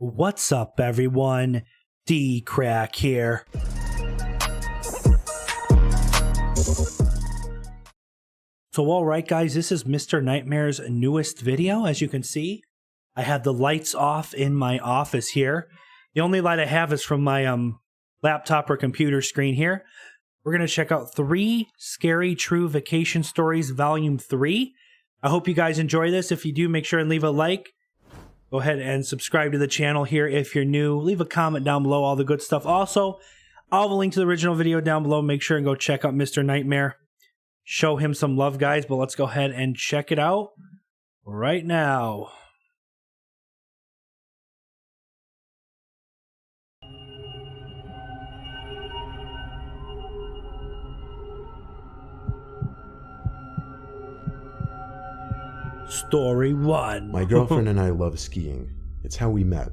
What's up, everyone? DKRACK here. So alright guys, this is Mr. Nightmare's newest video. As you can see, I have the lights off in my office here. The only light I have is from my laptop or computer screen here. We're going to check out 3 Scary True Vacation Stories Volume 3. I hope you guys enjoy this. If you do, make sure and leave a like. Go ahead and subscribe to the channel here if you're new. Leave a comment down below, all the good stuff. Also, I'll have a link to the original video down below. Make sure and go check out Mr. Nightmare. Show him some love, guys, but let's go ahead and check it out right now. Story 1. My girlfriend and I love skiing. It's how we met.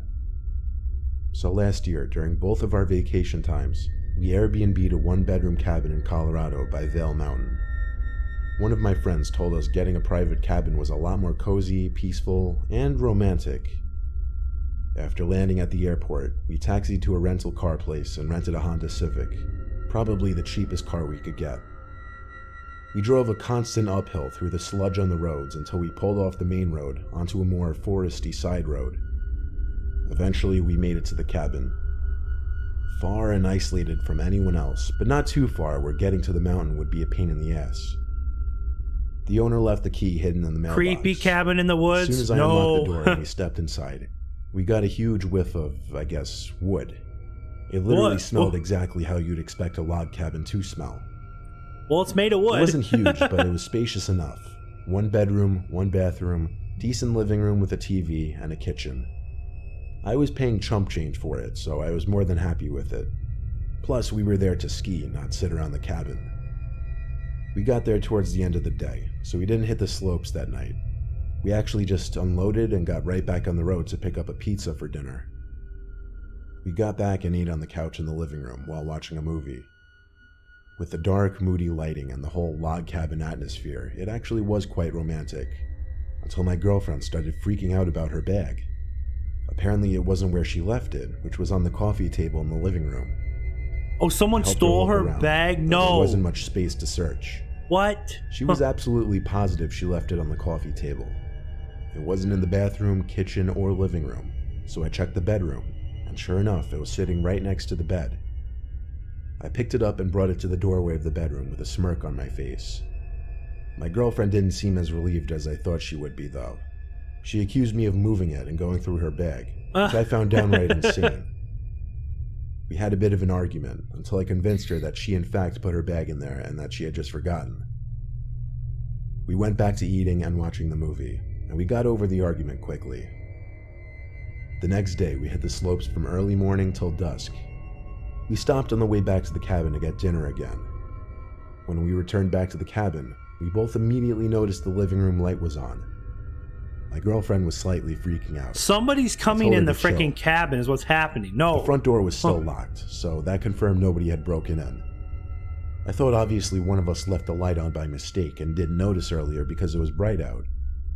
So last year, during both of our vacation times, we Airbnb'd a 1-bedroom cabin in Colorado by Vail Mountain. One of my friends told us getting a private cabin was a lot more cozy, peaceful, and romantic. After landing at the airport, we taxied to a rental car place and rented a Honda Civic, probably the cheapest car we could get. We drove a constant uphill through the sludge on the roads until we pulled off the main road onto a more foresty side road. Eventually, we made it to the cabin. Far and isolated from anyone else, but not too far where getting to the mountain would be a pain in the ass. The owner left the key hidden in the mailbox. Creepy cabin in the woods? As soon as I unlocked the door and we stepped inside, we got a huge whiff of, I guess, wood. It literally smelled exactly how you'd expect a log cabin to smell. Well, it's made of wood. It wasn't huge, but it was spacious enough. 1 bedroom, 1 bathroom, decent living room with a TV and a kitchen. I was paying chump change for it, so I was more than happy with it. Plus, we were there to ski, not sit around the cabin. We got there towards the end of the day, so we didn't hit the slopes that night. We actually just unloaded and got right back on the road to pick up a pizza for dinner. We got back and ate on the couch in the living room while watching a movie. With the dark, moody lighting and the whole log cabin atmosphere, it actually was quite romantic. Until my girlfriend started freaking out about her bag. Apparently it wasn't where she left it, which was on the coffee table in the living room. Oh, someone stole her bag? No. There wasn't much space to search. What? She was absolutely positive she left it on the coffee table. It wasn't in the bathroom, kitchen, or living room, so I checked the bedroom, and sure enough, it was sitting right next to the bed. I picked it up and brought it to the doorway of the bedroom with a smirk on my face. My girlfriend didn't seem as relieved as I thought she would be, though. She accused me of moving it and going through her bag, which I found downright insane. We had a bit of an argument until I convinced her that she in fact put her bag in there and that she had just forgotten. We went back to eating and watching the movie, and we got over the argument quickly. The next day, we hit the slopes from early morning till dusk. We stopped on the way back to the cabin to get dinner again. When we returned back to the cabin, we both immediately noticed the living room light was on. My girlfriend was slightly freaking out. Somebody's coming in the freaking cabin is what's happening. No. The front door was still locked, so that confirmed nobody had broken in. I thought obviously one of us left the light on by mistake and didn't notice earlier because it was bright out.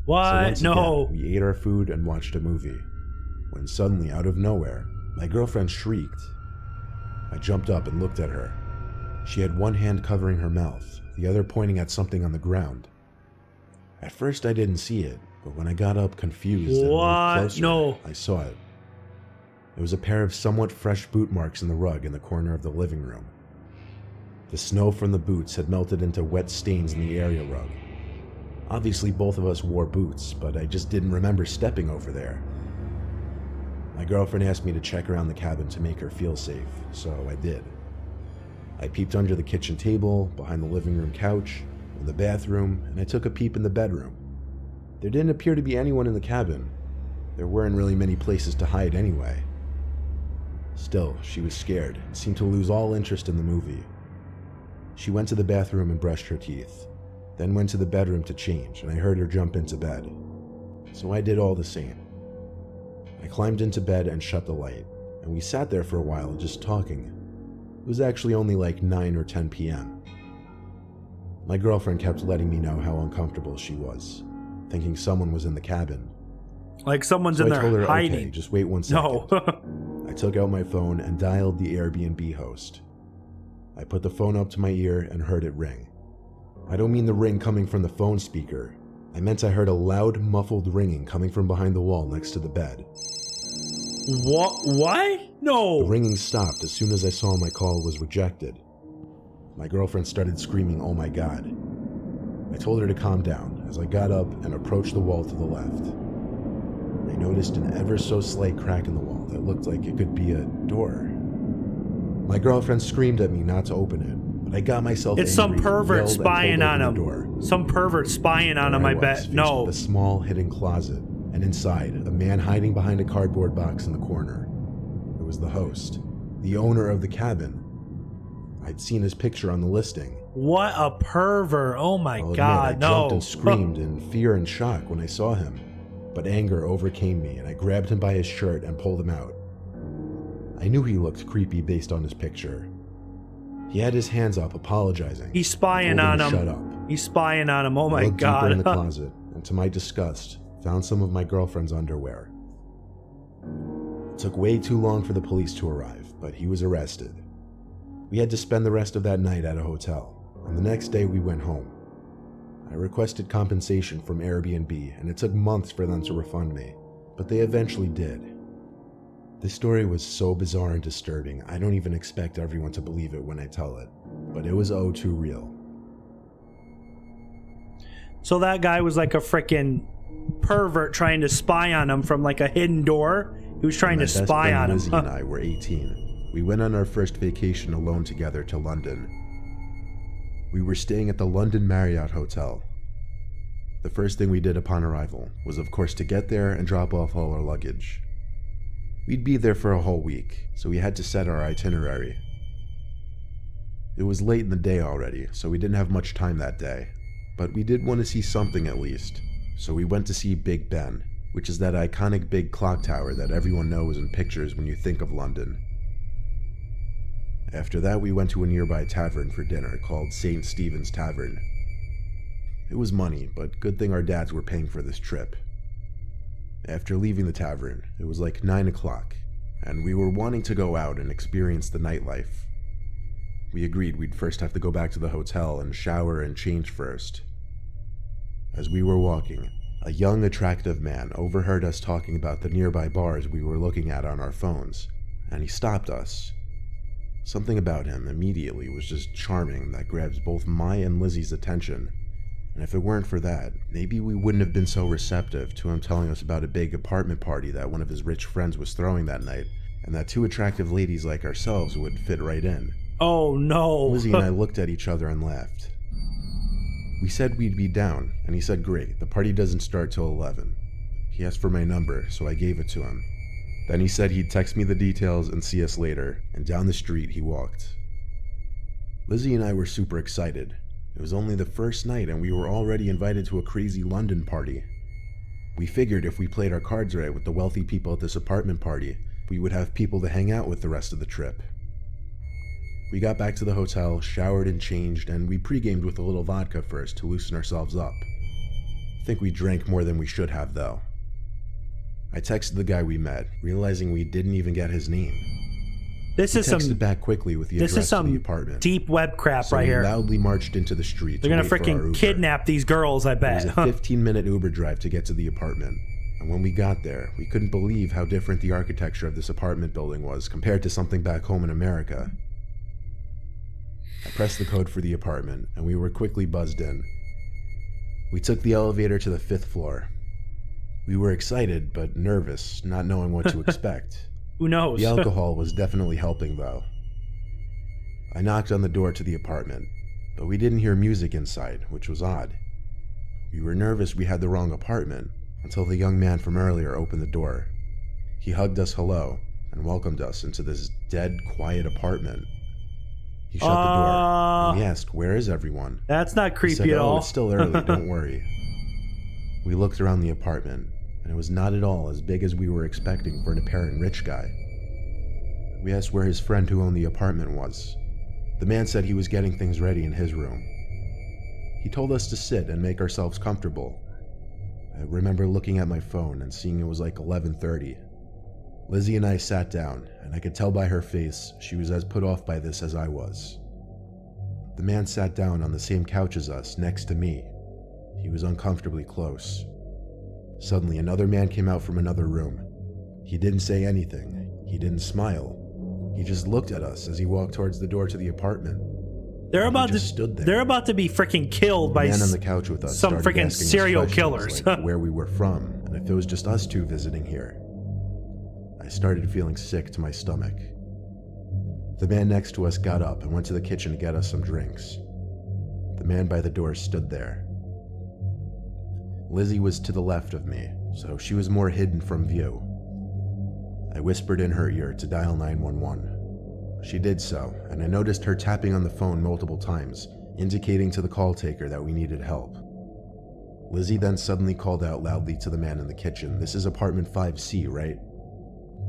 What? So no. Again, we ate our food and watched a movie. When suddenly, out of nowhere, my girlfriend shrieked. I jumped up and looked at her. She had one hand covering her mouth, the other pointing at something on the ground. At first I didn't see it, but when I got up confused and moved closer, I saw it. It was a pair of somewhat fresh boot marks in the rug in the corner of the living room. The snow from the boots had melted into wet stains in the area rug. Obviously both of us wore boots, but I just didn't remember stepping over there. My girlfriend asked me to check around the cabin to make her feel safe, so I did. I peeped under the kitchen table, behind the living room couch, in the bathroom, and I took a peep in the bedroom. There didn't appear to be anyone in the cabin. There weren't really many places to hide anyway. Still, she was scared and seemed to lose all interest in the movie. She went to the bathroom and brushed her teeth, then went to the bedroom to change, and I heard her jump into bed. So I did all the same. I climbed into bed and shut the light, and we sat there for a while just talking. It was actually only like 9 or 10 p.m. My girlfriend kept letting me know how uncomfortable she was, thinking someone was in the cabin. Like someone's So in I told there her, hiding. okay, just wait 1 second. No. I took out my phone and dialed the Airbnb host. I put the phone up to my ear and heard it ring. I don't mean the ring coming from the phone speaker. I meant I heard a loud, muffled ringing coming from behind the wall next to the bed. What? Why? No. The ringing stopped as soon as I saw my call was rejected. My girlfriend started screaming, "Oh my God." I told her to calm down as I got up and approached the wall to the left. I noticed an ever so slight crack in the wall that looked like it could be a door. My girlfriend screamed at me not to open it, but I got myself It's some angry, pervert yelled, and spying pulled on open the him. door. Some pervert spying on him, I bet. Faced No. with a small hidden closet, and inside, a man hiding behind a cardboard box in the corner. It was the host, the owner of the cabin. I'd seen his picture on the listing. What a pervert. Oh my I'll admit, God, I no. jumped and screamed in fear and shock when I saw him, but anger overcame me and I grabbed him by his shirt and pulled him out. I knew he looked creepy based on his picture. He had his hands up, apologizing. He's spying I on told him. to Shut up. He's spying on him. Oh I my looked deeper in the God. closet, and to my disgust, found some of my girlfriend's underwear. It took way too long for the police to arrive, but he was arrested. We had to spend the rest of that night at a hotel, and the next day we went home. I requested compensation from Airbnb, and it took months for them to refund me, but they eventually did. This story was so bizarre and disturbing, I don't even expect everyone to believe it when I tell it, but it was oh too real. So that guy was like a freaking pervert trying to spy on him from like a hidden door. He was trying to spy on him. Lizzie and I were 18. We went on our first vacation alone together to London. We were staying at the London Marriott Hotel. The first thing we did upon arrival was, of course, to get there and drop off all our luggage. We'd be there for a whole week, so we had to set our itinerary. It was late in the day already, so we didn't have much time that day, but we did want to see something at least, so we went to see Big Ben, which is that iconic big clock tower that everyone knows in pictures when you think of London. After that, we went to a nearby tavern for dinner called St. Stephen's Tavern. It was money, but good thing our dads were paying for this trip. After leaving the tavern, it was like 9 o'clock, and we were wanting to go out and experience the nightlife. We agreed we'd first have to go back to the hotel and shower and change first. As we were walking, a young, attractive man overheard us talking about the nearby bars we were looking at on our phones, and he stopped us. Something about him immediately was just charming that grabs both my and Lizzie's attention. And if it weren't for that, maybe we wouldn't have been so receptive to him telling us about a big apartment party that one of his rich friends was throwing that night, and that two attractive ladies like ourselves would fit right in. Oh no. Lizzie and I looked at each other and laughed. We said we'd be down, and he said great, the party doesn't start till 11. He asked for my number, so I gave it to him. Then he said he'd text me the details and see us later, and down the street he walked. Lizzie and I were super excited. It was only the first night and we were already invited to a crazy London party. We figured if we played our cards right with the wealthy people at this apartment party, we would have people to hang out with the rest of the trip. We got back to the hotel, showered and changed, and we pre-gamed with a little vodka first to loosen ourselves up. I think we drank more than we should have though. I texted the guy we met, realizing we didn't even get his name. This is texted back quickly with the address to the apartment. Deep web crap So right we here. loudly marched into the street. They're gonna freaking kidnap these girls, I It bet. was a 15-minute Uber drive to get to the apartment. And when we got there, we couldn't believe how different the architecture of this apartment building was compared to something back home in America. I pressed the code for the apartment, and we were quickly buzzed in. We took the elevator to the 5th floor. We were excited, but nervous, not knowing what to expect. Who knows? The alcohol was definitely helping, though. I knocked on the door to the apartment, but we didn't hear music inside, which was odd. We were nervous we had the wrong apartment, until the young man from earlier opened the door. He hugged us hello, and welcomed us into this dead, quiet apartment. He shut the door, and he asked, "Where is everyone?" That's not He creepy said, at "Oh, all. it's still early, don't worry." We looked around the apartment, and it was not at all as big as we were expecting for an apparent rich guy. We asked where his friend who owned the apartment was. The man said he was getting things ready in his room. He told us to sit and make ourselves comfortable. I remember looking at my phone and seeing it was like 11:30. Lizzie and I sat down, and I could tell by her face she was as put off by this as I was. The man sat down on the same couch as us, next to me. He was uncomfortably close. Suddenly, another man came out from another room. He didn't say anything. He didn't smile. He just looked at us as he walked towards the door to the apartment. They're about to be freaking killed by the man on the couch with us some freaking serial killers. Like where we were from, and if it was just us two visiting here. I started feeling sick to my stomach. The man next to us got up and went to the kitchen to get us some drinks. The man by the door stood there. Lizzie was to the left of me, so she was more hidden from view. I whispered in her ear to dial 911. She did so, and I noticed her tapping on the phone multiple times, indicating to the call taker that we needed help. Lizzie then suddenly called out loudly to the man in the kitchen, "This is apartment 5C, right?"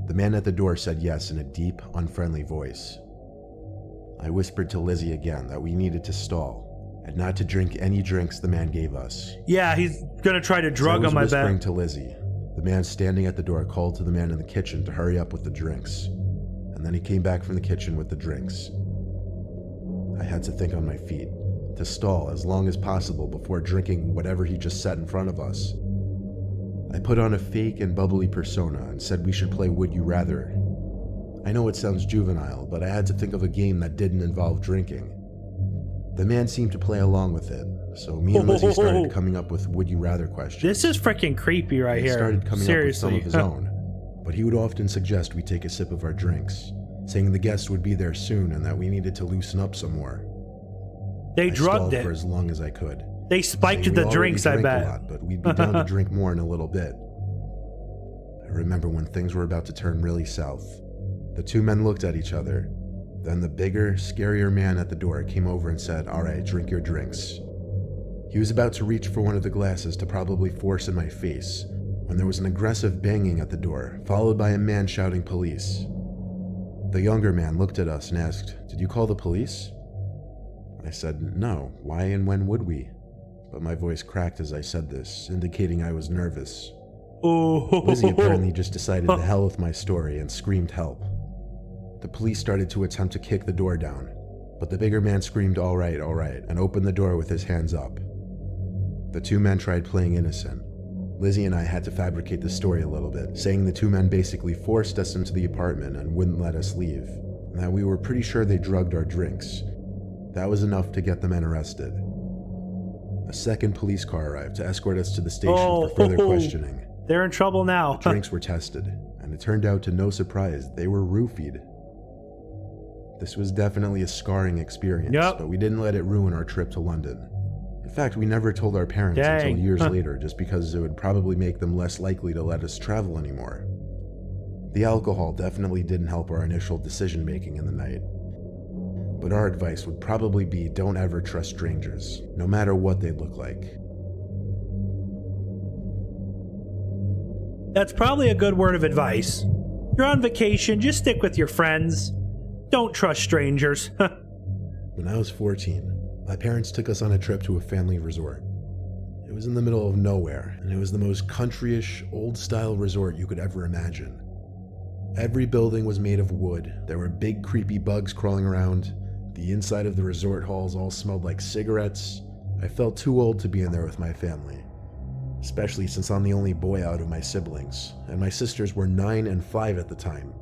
The man at the door said yes in a deep, unfriendly voice. I whispered to Lizzie again that we needed to stall, and not to drink any drinks the man gave us. Yeah, he's gonna try to drug him, I bet. Whispering to Lizzie, the man standing at the door called to the man in the kitchen to hurry up with the drinks, and then he came back from the kitchen with the drinks. I had to think on my feet, to stall as long as possible before drinking whatever he just set in front of us. I put on a fake and bubbly persona and said we should play Would You Rather. I know it sounds juvenile, but I had to think of a game that didn't involve drinking. The man seemed to play along with it, so me and Lizzie started coming up with Would You Rather questions. This is freaking creepy right here. He started coming up with some of his own, but he would often suggest we take a sip of our drinks, saying the guest would be there soon and that we needed to loosen up some more. They drugged it for as long as I could. They spiked the drinks, I bet. A lot, but we'd be down to drink more in a little bit. I remember when things were about to turn really south. The two men looked at each other. Then the bigger, scarier man at the door came over and said, "All right, drink your drinks." He was about to reach for one of the glasses to probably force in my face, when there was an aggressive banging at the door, followed by a man shouting police. The younger man looked at us and asked, "Did you call the police?" I said, "No, why and when would we?" But my voice cracked as I said this, indicating I was nervous. Lizzie apparently just decided to hell with my story and screamed help. The police started to attempt to kick the door down, but the bigger man screamed, all right, and opened the door with his hands up. The two men tried playing innocent. Lizzie and I had to fabricate the story a little bit, saying the two men basically forced us into the apartment and wouldn't let us leave, and that we were pretty sure they drugged our drinks. That was enough to get the men arrested. A second police car arrived to escort us to the station for further questioning. They're in trouble now. The drinks were tested, and it turned out to no surprise, they were roofied. This was definitely a scarring experience, but we didn't let it ruin our trip to London. In fact, we never told our parents until years later, just because it would probably make them less likely to let us travel anymore. The alcohol definitely didn't help our initial decision-making in the night. But our advice would probably be don't ever trust strangers, no matter what they look like. That's probably a good word of advice. You're on vacation, just stick with your friends. Don't trust strangers. When I was 14, my parents took us on a trip to a family resort. It was in the middle of nowhere, and it was the most countryish, old-style resort you could ever imagine. Every building was made of wood, there were big creepy bugs crawling around, the inside of the resort halls all smelled like cigarettes. I felt too old to be in there with my family, especially since I'm the only boy out of my siblings, and my sisters were 9 and 5 at the time.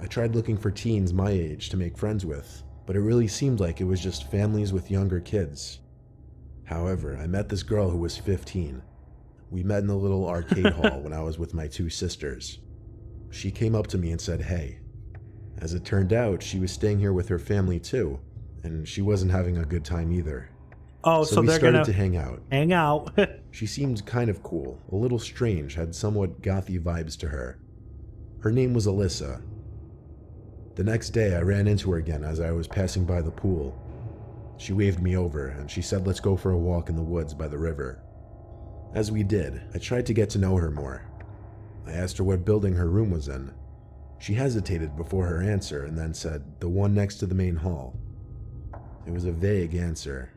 I tried looking for teens my age to make friends with, but it really seemed like it was just families with younger kids. However, I met this girl who was 15. We met in the little arcade hall when I was with my 2 sisters. She came up to me and said, "Hey." As it turned out, she was staying here with her family too, and she wasn't having a good time either. So we they're started gonna to hang out. Hang out. She seemed kind of cool, a little strange, had somewhat gothy vibes to her. Her name was Alyssa. The next day, I ran into her again as I was passing by the pool. She waved me over, and she said let's go for a walk in the woods by the river. As we did, I tried to get to know her more. I asked her what building her room was in. She hesitated before her answer and then said, "The one next to the main hall." It was a vague answer.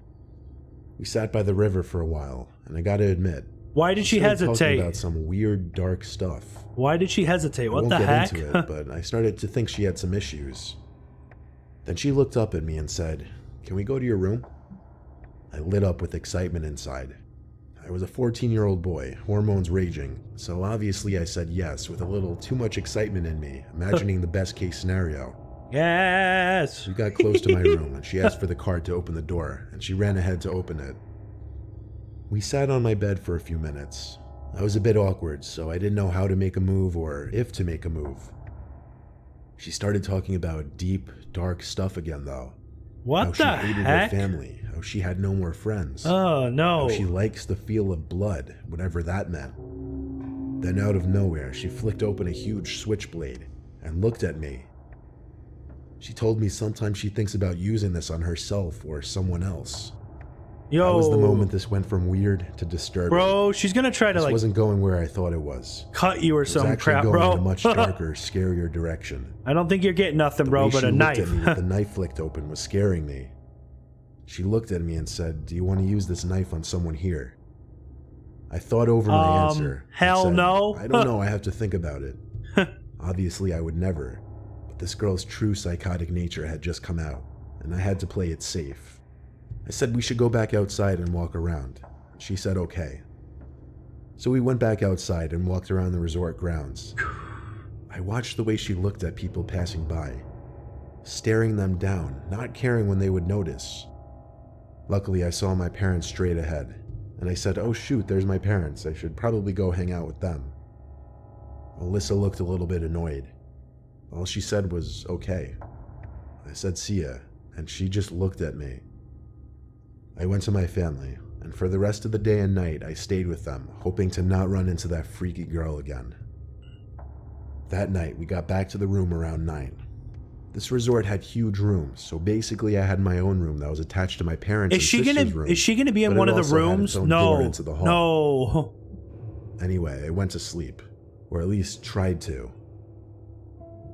We sat by the river for a while, and I gotta admit, Why did she started talking hesitate? about some weird, dark stuff. Why did she hesitate? What the heck? I won't get into it, but I started to think she had some issues. Then she looked up at me and said, "Can we go to your room?" I lit up with excitement inside. I was a 14-year-old boy, hormones raging, so obviously I said yes with a little too much excitement in me, imagining the best case scenario. Yes! We got close to my room and she asked for the card to open the door, and she ran ahead to open it. We sat on my bed for a few minutes. I was a bit awkward, so I didn't know how to make a move or if to make a move. She started talking about deep, dark stuff again, though. What the heck? How she hated her family, how she had no more friends. Oh, no. How she likes the feel of blood, whatever that meant. Then out of nowhere, she flicked open a huge switchblade and looked at me. She told me sometimes she thinks about using this on herself or someone else. Yo. That was the moment this went from weird to disturbing. Bro, she's gonna try to this wasn't going where I thought it was. Cut you or some crap, going bro. in a much darker, scarier direction. I don't think you're getting nothing, The bro, way but she a looked knife. at me with the knife flicked open was scaring me. She looked at me and said, "Do you want to use this knife on someone here?" I thought over my answer. Hell said, no. I don't know, I have to think about it. Obviously I would never, but this girl's true psychotic nature had just come out, and I had to play it safe. I said we should go back outside and walk around. She said okay. So we went back outside and walked around the resort grounds. I watched the way she looked at people passing by, staring them down, not caring when they would notice. Luckily, I saw my parents straight ahead, and I said, "Oh shoot, there's my parents. I should probably go hang out with them." Alyssa looked a little bit annoyed. All she said was, "Okay." I said, "See ya," and she just looked at me. I went to my family, and for the rest of the day and night, I stayed with them, hoping to not run into that freaky girl again. That night, we got back to the room around 9. This resort had huge rooms, so basically I had my own room that was attached to my parents' and sister's room. Is she gonna be in one of the rooms? Door into the hall. No. Anyway, I went to sleep, or at least tried to.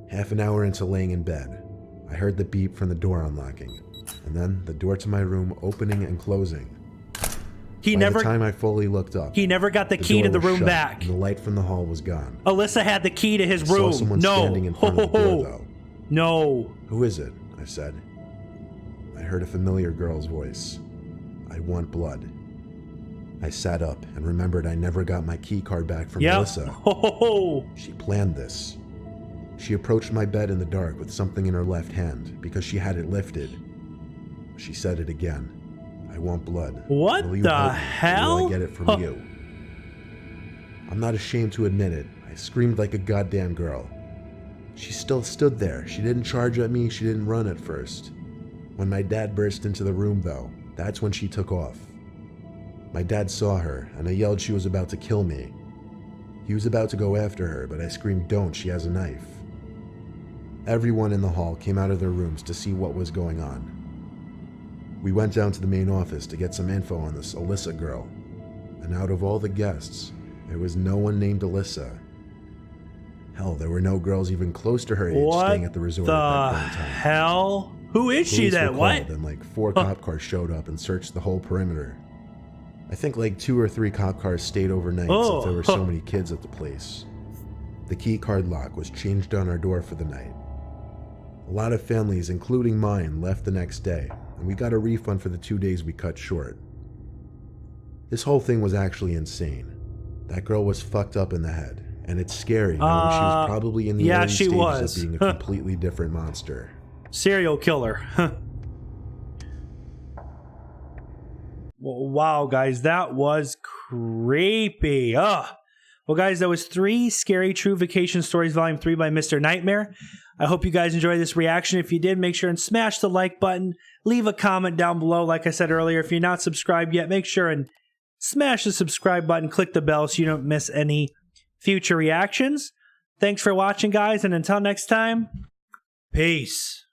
Half an hour into laying in bed, I heard the beep from the door unlocking, and then the door to my room opening and closing. By the time I fully looked up, he never got the key to the room back. And the light from the hall was gone. Alyssa had the key to his room. I saw someone standing in front of the door, though. No. "Who is it?" I said. I heard a familiar girl's voice. "I want blood." I sat up and remembered I never got my key card back from Alyssa. She planned this. She approached my bed in the dark with something in her left hand because she had it lifted. She said it again. "I want blood. What the hell? Will I get it from you?" I'm not ashamed to admit it. I screamed like a goddamn girl. She still stood there. She didn't charge at me. She didn't run at first. When my dad burst into the room, though, that's when she took off. My dad saw her, and I yelled she was about to kill me. He was about to go after her, but I screamed, "Don't, she has a knife." Everyone in the hall came out of their rooms to see what was going on. We went down to the main office to get some info on this Alyssa girl, and out of all the guests, there was no one named Alyssa. Hell, there were no girls even close to her age staying at the resort at that point in time. Hell? Who is she then? What? And like 4 cop cars showed up and searched the whole perimeter. I think like 2 or 3 cop cars stayed overnight since there were so many kids at the place. The key card lock was changed on our door for the night. A lot of families, including mine, left the next day, and we got a refund for the 2 days we cut short. This whole thing was actually insane. That girl was fucked up in the head, and it's scary knowing she was probably in the early stages of being a completely different monster. Serial killer. Wow, guys, that was creepy. Well, guys, that was 3 Scary True Vacation Stories, Volume 3 by Mr. Nightmare. I hope you guys enjoyed this reaction. If you did, make sure and smash the like button. Leave a comment down below. Like I said earlier, if you're not subscribed yet, make sure and smash the subscribe button. Click the bell so you don't miss any future reactions. Thanks for watching, guys, and until next time, peace.